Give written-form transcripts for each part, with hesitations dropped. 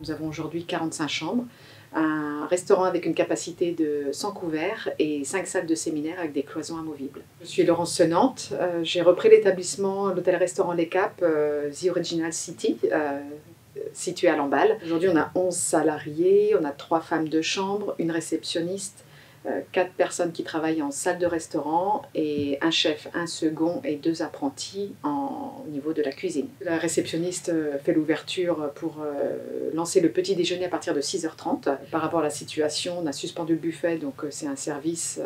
Nous avons aujourd'hui 45 chambres, un restaurant avec une capacité de 100 couverts et 5 salles de séminaire avec des cloisons amovibles. Je suis Laurence Senante, j'ai repris l'établissement, l'hôtel-restaurant Les Caps, The Original City, situé à Lamballe. Aujourd'hui on a 11 salariés, on a 3 femmes de chambre, une réceptionniste, 4 personnes qui travaillent en salle de restaurant et un chef, un second et 2 apprentis au niveau de la cuisine. La réceptionniste fait l'ouverture pour lancer le petit déjeuner à partir de 6h30. Par rapport à la situation, on a suspendu le buffet, donc c'est un service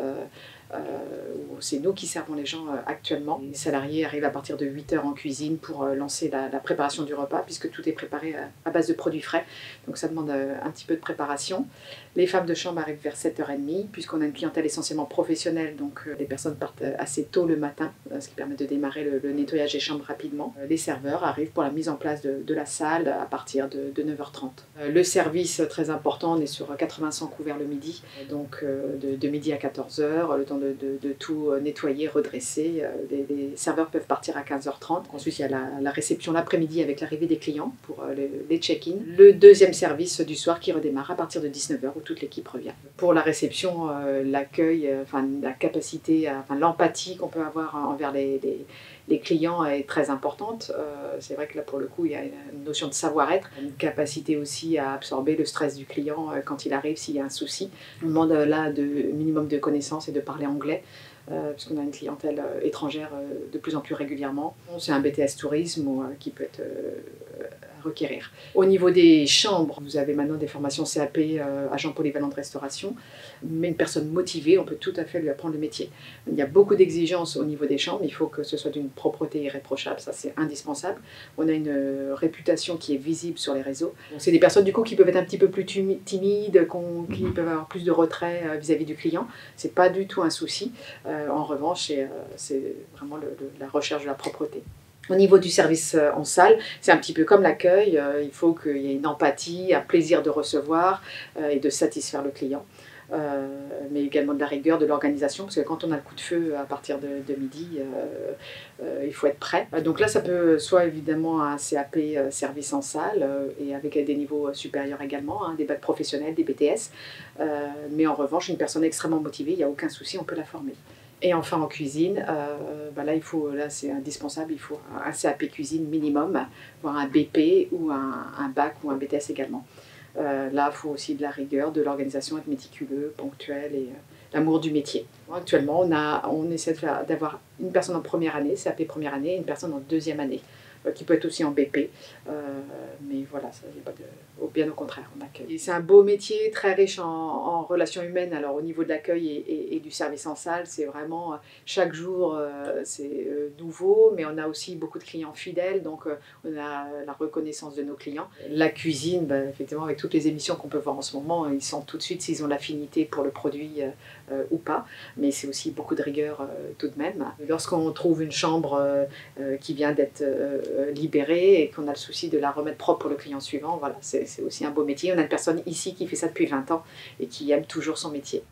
où c'est nous qui servons les gens actuellement. Les salariés arrivent à partir de 8h en cuisine pour lancer la préparation du repas, puisque tout est préparé à base de produits frais, donc ça demande un petit peu de préparation. Les femmes de chambre arrivent vers 7h30, puisqu'on a une clientèle essentiellement professionnelle, donc les personnes partent assez tôt le matin, ce qui permet de démarrer le nettoyage des chambres rapidement. Les serveurs arrivent pour la mise en place de la salle à partir de 9h30. Le service, très important, on est sur 80-100 couverts le midi, donc de midi à 14h, le temps de tout nettoyer, redresser. Les serveurs peuvent partir à 15h30. Ensuite, il y a la réception l'après-midi avec l'arrivée des clients pour les check-in. Le deuxième service du soir qui redémarre à partir de 19h où toute l'équipe revient. Pour la réception, l'accueil, la capacité, l'empathie qu'on peut avoir envers les clients est très importante. C'est vrai que là, pour le coup, il y a une notion de savoir-être, une capacité aussi à absorber le stress du client quand il arrive, s'il y a un souci. On demande là un minimum de connaissances et de parler anglais, puisqu'on a une clientèle étrangère de plus en plus régulièrement. C'est un BTS tourisme qui peut être à requérir. Au niveau des chambres, vous avez maintenant des formations CAP, agent polyvalent de restauration, mais une personne motivée, on peut tout à fait lui apprendre le métier. Il y a beaucoup d'exigences au niveau des chambres, il faut que ce soit d'une propreté irréprochable, ça c'est indispensable. On a une réputation qui est visible sur les réseaux. C'est des personnes du coup qui peuvent être un petit peu plus timides, qui peuvent avoir plus de retrait vis-à-vis du client. C'est pas du tout un souci. En revanche, c'est vraiment la recherche de la propreté. Au niveau du service en salle, c'est un petit peu comme l'accueil, il faut qu'il y ait une empathie, un plaisir de recevoir et de satisfaire le client. Mais également de la rigueur, de l'organisation, parce que quand on a le coup de feu à partir de midi, il faut être prêt. Donc là, ça peut soit évidemment un CAP service en salle, et avec des niveaux supérieurs également, des bacs professionnels, des BTS, mais en revanche, une personne extrêmement motivée, il n'y a aucun souci, on peut la former. Et enfin en cuisine, là c'est indispensable, il faut un CAP cuisine minimum, voire un BP ou un bac ou un BTS également. Là, il faut aussi de la rigueur, de l'organisation, être méticuleux, ponctuel et l'amour du métier. Actuellement, on essaie d'avoir une personne en première année, CAP première année, et une personne en deuxième année, qui peut être aussi en BP. Mais voilà, ça, y a pas bien au contraire, on accueille. C'est un beau métier, très riche en relations humaines. Alors au niveau de l'accueil et du service en salle, c'est vraiment chaque jour c'est nouveau, mais on a aussi beaucoup de clients fidèles, donc on a la reconnaissance de nos clients. La cuisine, effectivement, avec toutes les émissions qu'on peut voir en ce moment, ils sentent tout de suite s'ils ont l'affinité pour le produit ou pas, mais c'est aussi beaucoup de rigueur tout de même. Lorsqu'on trouve une chambre qui vient d'être libérée et qu'on a le souci de la remettre propre pour le client suivant, voilà, c'est aussi un beau métier. On a une personne ici qui fait ça depuis 20 ans et qui aime toujours son métier.